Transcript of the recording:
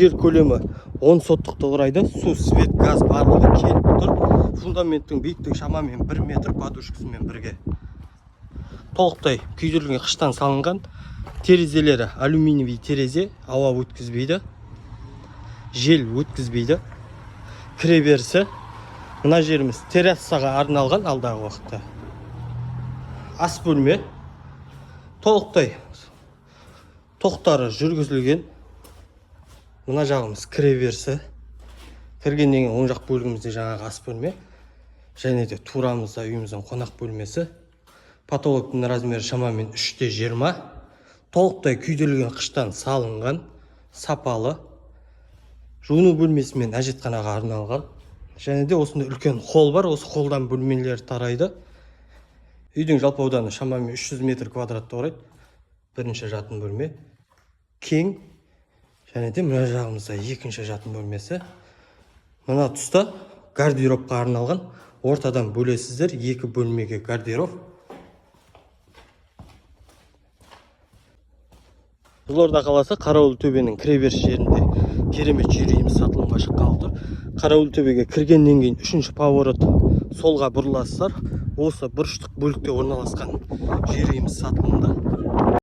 Жер көлемі 10 соттықты құрайды. Су, свет, газ барлығы келіп тұр. Фундаменттің биіктігі шамамен 1 метр подушкасымен бірге. Толықтай күйдірілген қыштан салынған. Терезелері алюминиевый терезе, ауа өткізбейді, жел өткізбейді. Кіреберісі мына жеріміз террасаға арналған алдағы уақытта. Ас бөлме толықтай тоқтары жүргізілген. Мына жағымыз кіреберісі. Кіргеннен кейін оң жақ бөлігімізде жаңағы ас бөлме. Және де турамызда үйіміздің қонақ бөлмесі. Потолоктың размері шамамен 3/20. Толықтай күйдірілген қыштан салынған, сапалы. Жуыну бөлмесі мен әжетханаға арналған. Және де осында үлкен холл бар. Осы холлдан бөлмелер тарайды. Үйдің жалпы ауданы шамамен 300 метр квадратты құрайды. Бірінші жатын бөлме. Кең. Және де мына жағымызда екінші жатын бөлмесі. Мына тұста гардеробқа арналған. Ортадан бөлесіздер, екі бөлмеге гардероб. Қызылорда қаласы Қарауылтөбенің кіреберіс жерінде керемет жер үйіміз сатылымға шыққалы тұр. Қарауылтөбеге кіргеннен кейін 3-ші поворот солға бұрыласыздар. Осы бұрыштық бөлікте орналасқан жер үйіміз сатылымда.